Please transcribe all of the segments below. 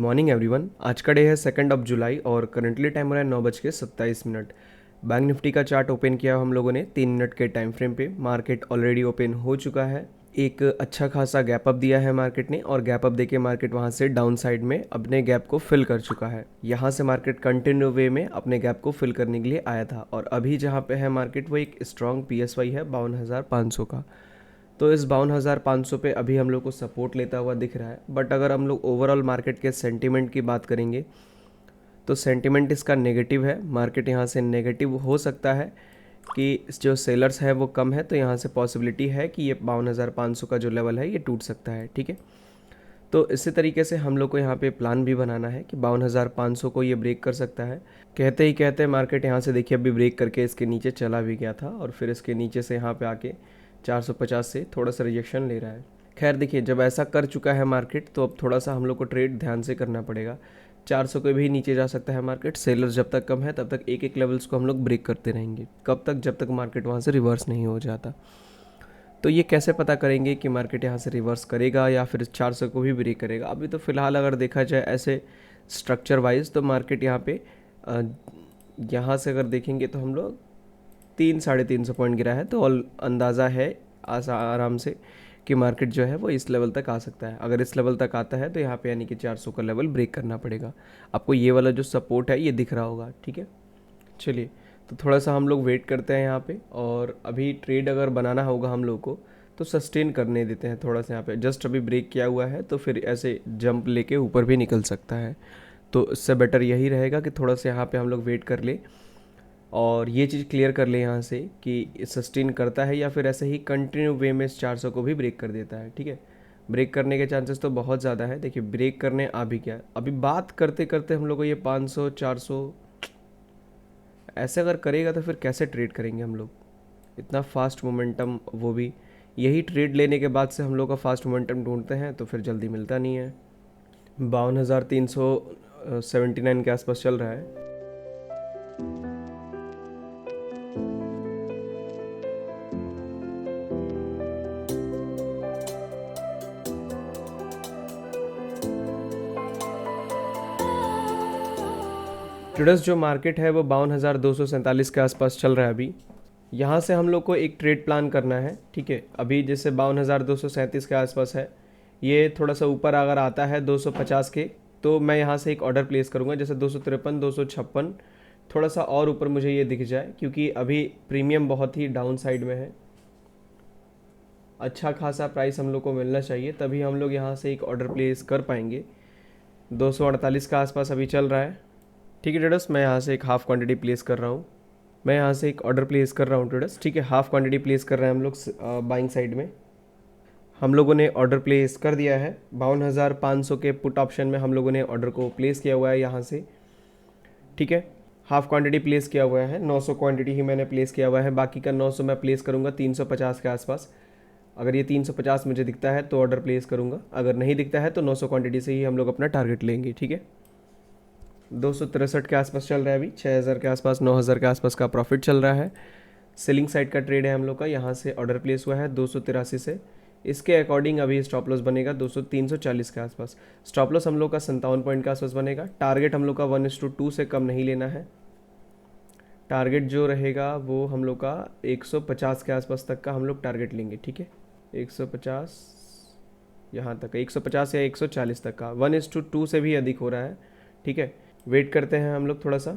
Morning everyone. आज का day है 2 जुलाई और करंटली टाइम हो रहा है 9:27। बैंक निफ्टी का चार्ट ओपन किया हम लोगों ने 3 मिनट के टाइम फ्रेम पे। मार्केट ऑलरेडी ओपन हो चुका है। एक अच्छा खासा गैप अप दिया है मार्केट ने और गैप अप देके मार्केट वहाँ से डाउन साइड में अपने गैप को फिल कर चुका है। यहाँ से मार्केट कंटिन्यू वे में अपने गैप को फिल करने के लिए आया था और अभी जहाँ पे है मार्केट वो एक स्ट्रॉन्ग PSY है 52,500 का। तो इस 52,500 पे अभी हम लोग को सपोर्ट लेता हुआ दिख रहा है। बट अगर हम लोग ओवरऑल मार्केट के सेंटीमेंट की बात करेंगे तो सेंटीमेंट इसका नेगेटिव है। मार्केट यहाँ से नेगेटिव हो सकता है कि जो सेलर्स है वो कम है, तो यहाँ से पॉसिबिलिटी है कि ये 52,500 का जो लेवल है ये टूट सकता है। ठीक है, तो इसी तरीके से हम लोग को यहाँ पे प्लान भी बनाना है कि 52,500 को ये ब्रेक कर सकता है। कहते ही कहते मार्केट यहाँ से देखिए अभी ब्रेक करके इसके नीचे चला भी गया था और फिर इसके नीचे से यहाँ पे आके 450 से थोड़ा सा रिजेक्शन ले रहा है। खैर देखिए, जब ऐसा कर चुका है मार्केट तो अब थोड़ा सा हम लोग को ट्रेड ध्यान से करना पड़ेगा। 400 के भी नीचे जा सकता है मार्केट। सेलर्स जब तक कम है तब तक एक एक लेवल्स को हम लोग ब्रेक करते रहेंगे। कब तक? जब तक मार्केट वहाँ से रिवर्स नहीं हो जाता। तो ये कैसे पता करेंगे कि मार्केट यहाँ से रिवर्स करेगा या फिर 400 को भी ब्रेक करेगा? अभी तो फ़िलहाल अगर देखा जाए ऐसे स्ट्रक्चर वाइज तो मार्केट यहाँ पे यहाँ से अगर देखेंगे तो हम लोग 300-350 पॉइंट गिरा है, तो अंदाज़ा है आराम से कि मार्केट जो है वो इस लेवल तक आ सकता है। अगर इस लेवल तक आता है तो यहाँ पे यानी कि 400 का लेवल ब्रेक करना पड़ेगा। आपको ये वाला जो सपोर्ट है ये दिख रहा होगा। ठीक है, चलिए तो थोड़ा सा हम लोग वेट करते हैं यहाँ पे। और अभी ट्रेड अगर बनाना होगा हम लोग को तो सस्टेन करने देते हैं थोड़ा सा। यहाँ पे जस्ट अभी ब्रेक किया हुआ है तो फिर ऐसे जंप लेके ऊपर भी निकल सकता है। तो इससे बेटर यही रहेगा कि थोड़ा सा यहाँ पे हम लोग वेट कर ले और ये चीज़ क्लियर कर ले यहाँ से कि सस्टेन करता है या फिर ऐसे ही कंटिन्यू वे में इस 400 को भी ब्रेक कर देता है। ठीक है, ब्रेक करने के चांसेस तो बहुत ज़्यादा है। देखिए ब्रेक करने आ भी क्या, अभी बात करते करते हम लोग को ये 500 400 ऐसे अगर करेगा तो फिर कैसे ट्रेड करेंगे हम लोग? इतना फास्ट मोमेंटम, वो भी यही ट्रेड लेने के बाद से हम लोग का फास्ट मोमेंटम ढूंढते हैं तो फिर जल्दी मिलता नहीं है। 52,379 के आसपास चल रहा है। ट्रेडर्स जो मार्केट है वो 52,247 के आसपास चल रहा है अभी। यहाँ से हम लोग को एक ट्रेड प्लान करना है। ठीक है, अभी जैसे 52,237 के आसपास है, ये थोड़ा सा ऊपर अगर आता है 250 के तो मैं यहाँ से एक ऑर्डर प्लेस करूँगा। जैसे 253 256 थोड़ा सा और ऊपर मुझे ये दिख जाए, क्योंकि अभी प्रीमियम बहुत ही डाउन साइड में है। अच्छा खासा प्राइस हम लोग को मिलना चाहिए तभी हम लोग यहाँ से एक ऑर्डर प्लेस कर पाएंगे। 248 का आसपास अभी चल रहा है। ठीक है ट्रेडर्स, मैं यहाँ से एक हाफ़ क्वांटिटी प्लेस कर रहा हूँ। मैं यहाँ से एक ऑर्डर प्लेस कर रहा हूँ ट्रेडर्स। ठीक है, हाफ़ क्वांटिटी प्लेस कर रहे हैं हम लोग बाइंग साइड में। हम लोगों ने ऑर्डर प्लेस कर दिया है 52,500 के पुट ऑप्शन में। हम लोगों ने ऑर्डर को प्लेस किया हुआ है यहाँ से। ठीक है, हाफ़ क्वांटिटी प्लेस किया हुआ है। 900 क्वांटिटी ही मैंने प्लेस किया हुआ है, बाकी का 900 मैं प्लेस करूँगा 350 के आसपास। अगर ये 350 मुझे दिखता है तो ऑर्डर प्लेस करूँगा, अगर नहीं दिखता है तो 900 क्वांटिटी से ही हम लोग अपना टारगेट लेंगे। ठीक है, 263 के आसपास चल रहा है अभी। 6,000 के आसपास 9,000 के आसपास का प्रॉफिट चल रहा है। सेलिंग साइड का ट्रेड है हम लोग का। यहाँ से ऑर्डर प्लेस हुआ है 283 से। इसके अकॉर्डिंग अभी स्टॉप लॉस बनेगा 340 के आसपास। स्टॉप लॉस हम लोग का 57 पॉइंट के आसपास बनेगा। टारगेट हम लोग का 1:2 से कम नहीं लेना है। टारगेट जो रहेगा वो हम लोग का 150 के आसपास तक का हम लोग टारगेट लेंगे। ठीक है, 150 यहाँ तक, 150 या 140 तक का। 1:2 से भी अधिक हो रहा है। ठीक है, वेट करते हैं हम लोग थोड़ा सा।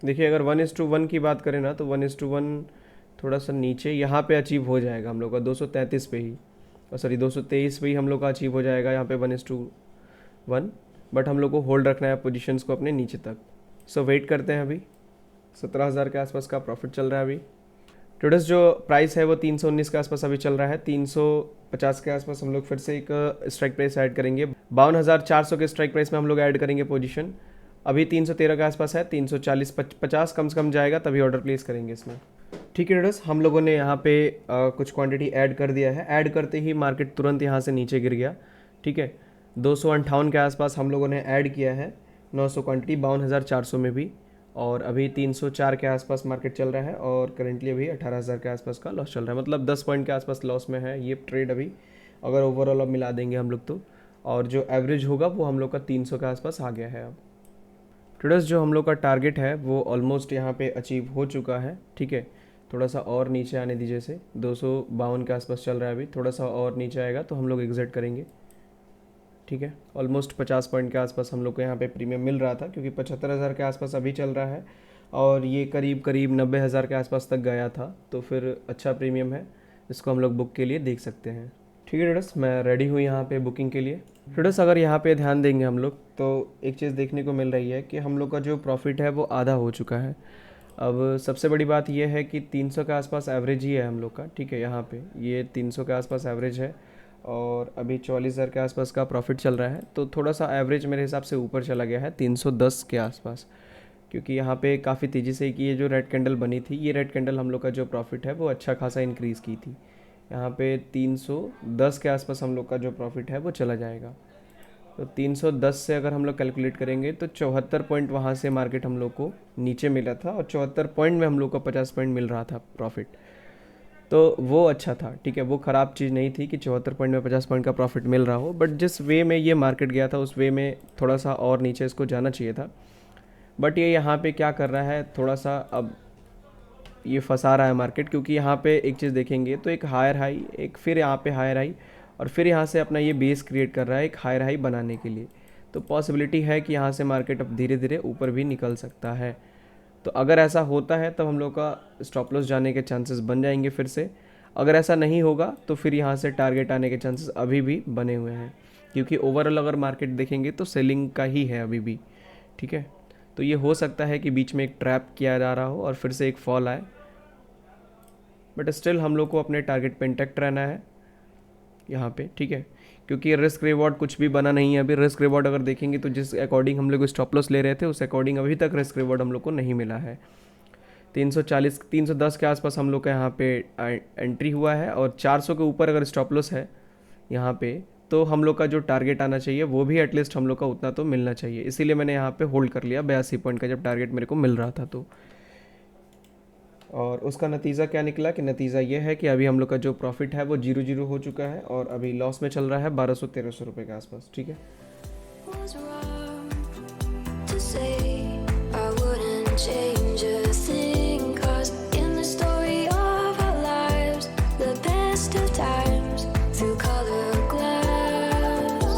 देखिए अगर 1:1 की बात करें ना तो 1:1 थोड़ा सा नीचे यहाँ पे अचीव हो जाएगा हम लोग का 233 पे ही, और सॉरी 223 पे ही हम लोग का अचीव हो जाएगा यहाँ पे 1:1। बट हम लोग को होल्ड रखना है पोजीशंस को अपने नीचे तक। सो वेट करते हैं। अभी 17,000 के आसपास का प्रॉफिट चल रहा है अभी। ट्रेडर्स जो प्राइस है वो 319 के आसपास अभी चल रहा है। 350 के आसपास हम लोग फिर से एक स्ट्राइक प्राइस ऐड करेंगे। 52,400 के स्ट्राइक प्राइस में हम लोग ऐड करेंगे पोजीशन। अभी 313 के आसपास है। 340 50 कम से कम जाएगा तभी ऑर्डर प्लेस करेंगे इसमें। ठीक है ट्रेडर्स, हम लोगों ने यहाँ पे कुछ क्वांटिटी ऐड कर दिया है। ऐड करते ही मार्केट तुरंत यहाँ से नीचे गिर गया। ठीक है, 258 के आसपास हम लोगों ने ऐड किया है 900 क्वांटिटी 52,400 में भी। और अभी 304 के आसपास मार्केट चल रहा है और करेंटली अभी 18,000 के आसपास का लॉस चल रहा है। मतलब 10 पॉइंट के आसपास लॉस में है ये ट्रेड अभी, अगर ओवरऑल अब मिला देंगे हम लोग तो। और जो एवरेज होगा वो हम लोग का 300 के आसपास आ गया है अब। ट्रेडर्स जो हम लोग का टारगेट है वो ऑलमोस्ट यहाँ पे अचीव हो चुका है, ठीक है। थोड़ा सा और नीचे आने दीजिए, से 252 के आसपास चल रहा है अभी, थोड़ा सा और नीचे आएगा तो हम लोग एग्जिट करेंगे, ठीक है। ऑलमोस्ट 50 पॉइंट के आसपास हम लोग को यहाँ पे प्रीमियम मिल रहा था, क्योंकि 75,000 के आसपास अभी चल रहा है और ये करीब करीब 90,000 के आसपास तक गया था, तो फिर अच्छा प्रीमियम है, इसको हम लोग बुक के लिए देख सकते हैं। ठीक है ट्रेडर्स, मैं रेडी हूँ यहाँ पे बुकिंग के लिए। ट्रेडर्स अगर यहाँ पे ध्यान देंगे हम लोग तो एक चीज़ देखने को मिल रही है कि हम लोग का जो प्रॉफिट है वो आधा हो चुका है। अब सबसे बड़ी बात यह है कि 300 के आसपास एवरेज ही है हम लोग का, ठीक है। यहाँ पे ये 300 के आसपास एवरेज है और अभी 44,000 के आसपास का प्रॉफिट चल रहा है, तो थोड़ा सा एवरेज मेरे हिसाब से ऊपर चला गया है 310 के आसपास, क्योंकि यहाँ पे काफ़ी तेज़ी से कि ये जो रेड कैंडल बनी थी, ये रेड कैंडल हम लोग का जो प्रॉफिट है वो अच्छा खासा इंक्रीज़ की थी। यहाँ पे 310 के आसपास हम लोग का जो प्रॉफिट है वो चला जाएगा। तो 310 से अगर हम लोग कैलकुलेट करेंगे तो 74 पॉइंट वहाँ से मार्केट हम लोग को नीचे मिला था और 74 पॉइंट में हम लोग को 50 पॉइंट मिल रहा था प्रॉफिट, तो वो अच्छा था, ठीक है। वो ख़राब चीज़ नहीं थी कि 74 पॉइंट में 50 पॉइंट का प्रॉफिट मिल रहा हो, बट जिस वे में ये मार्केट गया था उस वे में थोड़ा सा और नीचे इसको जाना चाहिए था। बट ये यहाँ पे क्या कर रहा है, थोड़ा सा अब ये फंसा रहा है मार्केट, क्योंकि यहाँ पे एक चीज़ देखेंगे तो एक हायर हाई, एक फिर यहाँ पे हायर हाई और फिर यहाँ से अपना ये बेस क्रिएट कर रहा है एक हायर हाई बनाने के लिए। तो पॉसिबिलिटी है कि यहाँ से मार्केट अब धीरे धीरे ऊपर भी निकल सकता है। तो अगर ऐसा होता है तब हम लोग का स्टॉप लॉस जाने के चांसेस बन जाएंगे फिर से। अगर ऐसा नहीं होगा तो फिर यहाँ से टारगेट आने के चांसेस अभी भी बने हुए हैं, क्योंकि ओवरऑल अगर मार्केट देखेंगे तो सेलिंग का ही है अभी भी, ठीक है। तो ये हो सकता है कि बीच में एक ट्रैप किया जा रहा हो और फिर से एक फॉल आए, बट स्टिल हम लोग को अपने टारगेट पे इंटैक्ट रहना है यहाँ पे, ठीक है। क्योंकि रिस्क रिवॉर्ड कुछ भी बना नहीं है अभी। रिस्क रिवॉर्ड अगर देखेंगे तो जिस अकॉर्डिंग हम लोग स्टॉप लॉस ले रहे थे उस अकॉर्डिंग अभी तक रिस्क रिवॉर्ड हम लोग को नहीं मिला है। 340 310 के आसपास हम लोग का यहाँ पे एंट्री हुआ है और 400 के ऊपर अगर स्टॉप लॉस है यहाँ पे, तो हम लोग का जो टारगेट आना चाहिए वो भी एटलीस्ट हम लोग का उतना तो मिलना चाहिए। इसीलिए मैंने यहाँ पे होल्ड कर लिया 82 पॉइंट का जब टारगेट मेरे को मिल रहा था तो। और उसका नतीजा क्या निकला कि नतीजा ये है कि अभी हम लोग का जो प्रॉफिट है वो 0-0 हो चुका है और अभी लॉस में चल रहा है 1200-1300 रुपये के आसपास, ठीक है। Was wrong to say I wouldn't change a thing, 'cause in the story of our lives, the best of times through colored glass,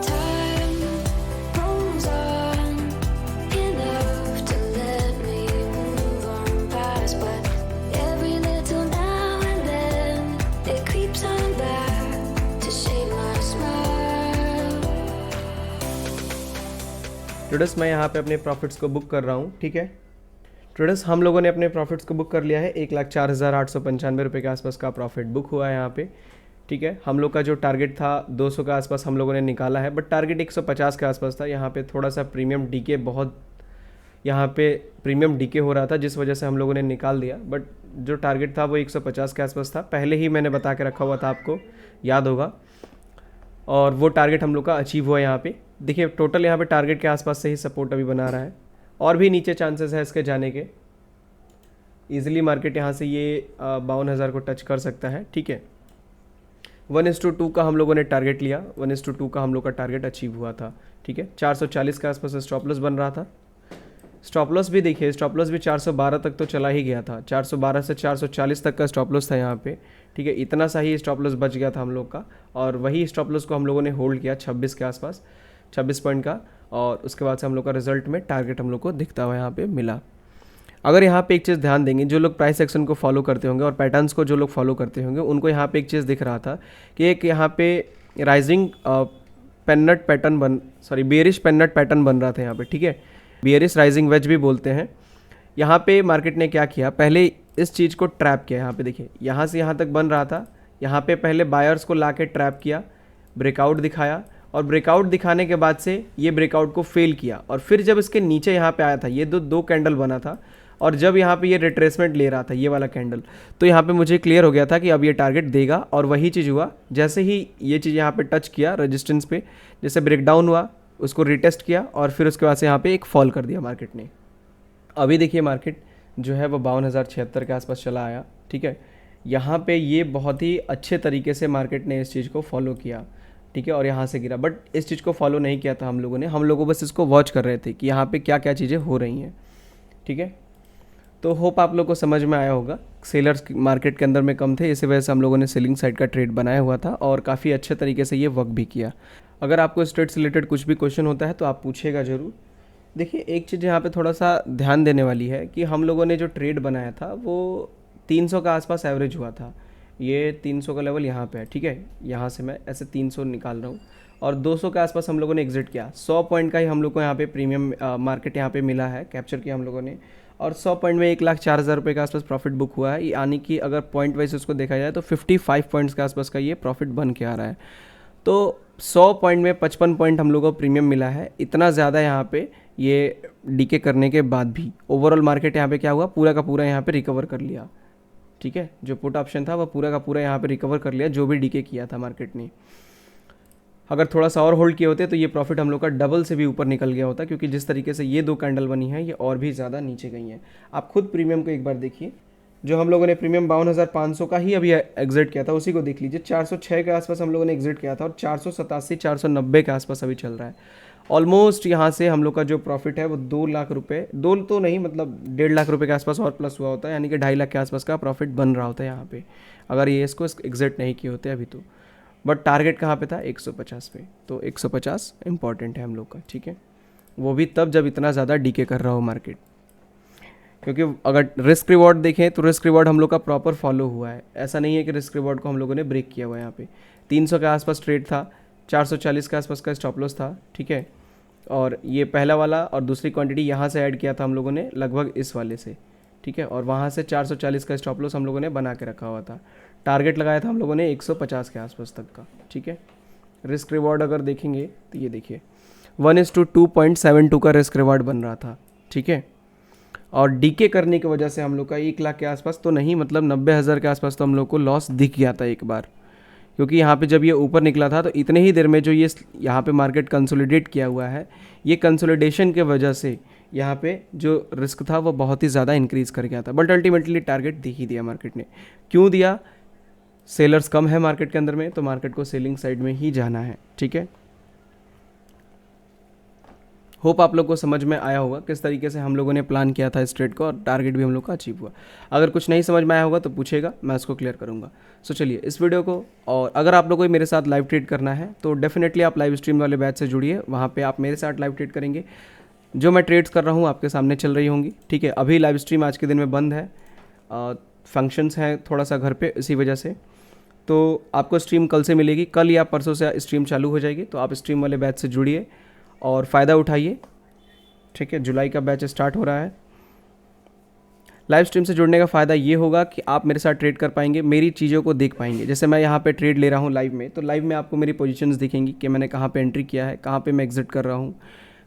time rolls on enough to let me move on past, but every little now and then it creeps on back to shame my smile. Traders मैं यहाँ पे अपने profits को book कर रहा हूँ, ठीक है। ट्रेडर्स हम लोगों ने अपने प्रॉफिट्स को बुक कर लिया है। 1,04,895 रुपये के आसपास का प्रॉफिट बुक हुआ है यहाँ पे, ठीक है। हम लोग का जो टारगेट था 200 के आसपास हम लोगों ने निकाला है, बट टारगेट 150 के आसपास था। यहाँ पे थोड़ा सा प्रीमियम डीके बहुत यहाँ पे प्रीमियम डीके हो रहा था जिस वजह से हम लोगों ने निकाल दिया, बट जो टारगेट था वो 150 के आसपास था। पहले ही मैंने बता के रखा हुआ था, आपको याद होगा, और वो टारगेट हम लोग का अचीव हुआ यहाँ पे। देखिए टोटल यहाँ पे टारगेट के आसपास से ही सपोर्ट अभी बना रहा है और भी नीचे चांसेस है इसके जाने के। ईजिली मार्केट यहाँ से ये 52,000 को टच कर सकता है, ठीक है। 1:2 का हम लोगों ने टारगेट लिया, 1:2 का हम लोग का टारगेट अचीव हुआ था, ठीक है। 440 के आसपास स्टॉप लॉस बन रहा था। स्टॉप लॉस भी देखिए, स्टॉप लॉस भी 412 तक तो चला ही गया था। 412 से 440 तक का स्टॉप लॉस था यहाँ पे, ठीक है। इतना सा ही स्टॉप लॉस बच गया था हम लोग का और वही स्टॉप लॉस को हम लोगों ने होल्ड किया 26 के आसपास, 26 पॉइंट का, और उसके बाद से हम लोग का रिजल्ट में टारगेट हम लोग को दिखता हुआ यहाँ पे मिला। अगर यहाँ पे एक चीज़ ध्यान देंगे, जो लोग प्राइस एक्शन को फॉलो करते होंगे और पैटर्न्स को जो लोग फॉलो करते होंगे उनको यहाँ पे एक चीज़ दिख रहा था कि एक यहाँ पे राइजिंग पेननट पैटर्न बेयरिश पेननट पैटर्न बन रहा था यहाँ पे, ठीक है। बेयरिश राइजिंग वेज भी बोलते हैं। यहाँ पे मार्केट ने क्या किया, पहले इस चीज़ को ट्रैप किया। यहाँ पे देखिए, यहाँ से यहाँ तक बन रहा था, यहाँ पे पहले बायर्स को ला के ट्रैप किया, ब्रेकआउट दिखाया, और ब्रेकआउट दिखाने के बाद से ये ब्रेकआउट को फेल किया, और फिर जब इसके नीचे यहाँ पे आया था, ये दो कैंडल बना था, और जब यहाँ पे ये रिट्रेसमेंट ले रहा था ये वाला कैंडल, तो यहाँ पे मुझे क्लियर हो गया था कि अब ये टारगेट देगा, और वही चीज़ हुआ। जैसे ही ये चीज़ यहाँ पे टच किया रेजिस्टेंस पे, जैसे ब्रेकडाउन हुआ, उसको रिटेस्ट किया, और फिर उसके बाद से यहाँ पे एक फॉल कर दिया मार्केट ने। अभी देखिए मार्केट जो है वो 52,076 के आसपास चला आया, ठीक है। यहाँ पे ये बहुत ही अच्छे तरीके से मार्केट ने इस चीज़ को फॉलो किया। ठीक है, और यहाँ से गिरा, बट इस चीज़ को फॉलो नहीं किया था हम लोगों ने, हम लोगों बस इसको वॉच कर रहे थे कि यहाँ पे क्या क्या चीज़ें हो रही हैं। ठीक है, तो होप आप लोग को समझ में आया होगा। सेलर्स मार्केट के अंदर में कम थे, इसी वजह से हम लोगों ने सेलिंग साइड का ट्रेड बनाया हुआ था और काफ़ी अच्छे तरीके से ये वर्क भी किया। अगर आपको इस ट्रेड से रिलेटेड कुछ भी क्वेश्चन होता है तो आप पूछिएगा ज़रूर। देखिए, एक चीज़ यहाँ पे थोड़ा सा ध्यान देने वाली है कि हम लोगों ने जो ट्रेड बनाया था वो 300 का आसपास एवरेज हुआ था। ये 300 का लेवल यहाँ पे है, ठीक है, यहाँ से मैं ऐसे 300 निकाल रहा हूँ और 200 के आसपास हम लोगों ने एग्जिट किया। 100 पॉइंट का ही हम लोग को यहाँ पे प्रीमियम मार्केट यहाँ पे मिला है, कैप्चर किया हम लोगों ने, और 100 पॉइंट में 1,04,000 रुपये के आसपास प्रॉफिट बुक हुआ है। यानी कि अगर पॉइंट वाइज उसको देखा जाए तो 55 पॉइंट्स के आसपास का ये प्रॉफिट बन के आ रहा है। तो 100 पॉइंट में 55 पॉइंट हम लोगों को प्रीमियम मिला है। इतना ज़्यादा यहाँ पे ये डीके करने के बाद भी ओवरऑल मार्केट यहाँ पे क्या हुआ, पूरा का पूरा यहाँ पे रिकवर कर लिया। ठीक है, जो पुट ऑप्शन था वो पूरा का पूरा यहाँ पे रिकवर कर लिया, जो भी डीके किया था मार्केट ने। अगर थोड़ा सा और होल्ड किए होते तो ये प्रॉफिट हम लोग का डबल से भी ऊपर निकल गया होता, क्योंकि जिस तरीके से ये दो कैंडल बनी है ये और भी ज़्यादा नीचे गई हैं। आप खुद प्रीमियम को एक बार देखिए, जो हम लोगों ने प्रीमियम 52,500 का ही अभी एग्जिट किया था उसी को देख लीजिए। 406 के आसपास हम लोगों ने एग्जिट किया था और 487 490 के आसपास अभी चल रहा है। ऑलमोस्ट यहाँ से हम लोग का जो प्रॉफिट है वो 2 लाख रुपये, 2 तो नहीं मतलब 1.5 लाख रुपये के आसपास और प्लस हुआ होता है, यानी कि 2.5 लाख के आसपास का प्रॉफिट बन रहा होता है यहाँ पे, अगर ये इसको एग्जिट नहीं किए होते अभी तो। बट टारगेट कहाँ पे था, 150 पे, तो 150 इंपॉर्टेंट है हम लोग का। ठीक है, वो भी तब जब इतना ज़्यादा डीके कर रहा हो मार्केट, क्योंकि अगर रिस्क रिवॉर्ड देखें तो रिस्क रिवॉर्ड हम लोग का प्रॉपर फॉलो हुआ है। ऐसा नहीं है कि रिस्क रिवॉर्ड को हम लोगों ने ब्रेक किया हुआ है। यहाँ पे 300 के आसपास ट्रेड था, 440 के आसपास का स्टॉप लॉस था। ठीक है, और ये पहला वाला और दूसरी क्वांटिटी यहाँ से ऐड किया था हम लोगों ने लगभग इस वाले से। ठीक है, और वहाँ से 440 का स्टॉप लॉस हम लोगों ने बना के रखा हुआ था। टारगेट लगाया था हम लोगों ने 150 के आसपास तक का। ठीक है, रिस्क रिवॉर्ड अगर देखेंगे तो ये देखिए 1:2.72 का रिस्क रिवॉर्ड बन रहा था। ठीक है, और डीके करने की वजह से हम लोग का 1 लाख के आसपास तो नहीं, मतलब 90,000 के आसपास तो हम लोग को लॉस दिख गया था एक बार, क्योंकि यहाँ पे जब ये ऊपर निकला था तो इतने ही देर में जो ये यहाँ पे मार्केट कंसोलिडेट किया हुआ है, ये कंसोलिडेशन के वजह से यहाँ पे जो रिस्क था वो बहुत ही ज़्यादा इंक्रीज़ कर गया था। बट अल्टीमेटली टारगेट दे ही दिया मार्केट ने। क्यों दिया, सेलर्स कम है मार्केट के अंदर में, तो मार्केट को सेलिंग साइड में ही जाना है। ठीक है, होप आप लोग को समझ में आया होगा किस तरीके से हम लोगों ने प्लान किया था इस ट्रेड को, और टारगेट भी हम लोग का अचीव हुआ। अगर कुछ नहीं समझ में आया होगा तो पूछेगा, मैं उसको क्लियर करूँगा। सो चलिए इस वीडियो को, और अगर आप लोगों को मेरे साथ लाइव ट्रेड करना है तो डेफिनेटली आप लाइव स्ट्रीम वाले बैच से जुड़िए, वहाँ पे आप मेरे साथ लाइव ट्रेड करेंगे। जो मैं ट्रेड्स कर रहा हूँ आपके सामने चल रही होंगी। ठीक है, अभी लाइव स्ट्रीम आज के दिन में बंद है, फंक्शंस हैं थोड़ा सा घर पे, इसी वजह से। तो आपको स्ट्रीम कल से मिलेगी, कल या परसों से स्ट्रीम चालू हो जाएगी, तो आप स्ट्रीम वाले बैच से जुड़िए और फ़ायदा उठाइए। ठीक है, जुलाई का बैच स्टार्ट हो रहा है। लाइव स्ट्रीम से जुड़ने का फ़ायदा ये होगा कि आप मेरे साथ ट्रेड कर पाएंगे, मेरी चीज़ों को देख पाएंगे। जैसे मैं यहाँ पे ट्रेड ले रहा हूँ लाइव में, तो लाइव में आपको मेरी पोजीशंस दिखेंगी कि मैंने कहाँ पे एंट्री किया है, कहाँ पे मैं एग्जिट कर रहा हूँ,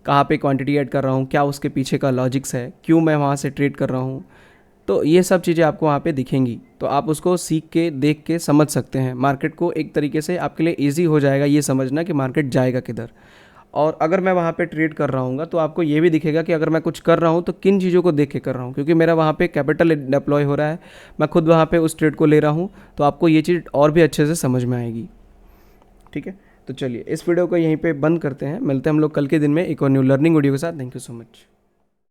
कहाँ पे क्वांटिटी ऐड कर रहा हूँ, क्या उसके पीछे का लॉजिक्स है, क्यों मैं वहाँ से ट्रेड कर रहा हूँ। तो ये सब चीज़ें आपको वहाँ पे दिखेंगी, तो आप उसको सीख के देख के समझ सकते हैं। मार्केट को एक तरीके से आपके लिए ईजी हो जाएगा ये समझना कि मार्केट जाएगा किधर। और अगर मैं वहाँ पे ट्रेड कर रहा हूँ तो आपको ये भी दिखेगा कि अगर मैं कुछ कर रहा हूँ तो किन चीज़ों को देख के कर रहा हूँ, क्योंकि मेरा वहाँ पे कैपिटल डिप्लॉय हो रहा है, मैं खुद वहाँ पे उस ट्रेड को ले रहा हूँ, तो आपको ये चीज़ और भी अच्छे से समझ में आएगी। ठीक है, तो चलिए इस वीडियो को यहीं पे बंद करते हैं, मिलते हैं हम लोग कल के दिन में एक और न्यू लर्निंग वीडियो के साथ। Thank you so much.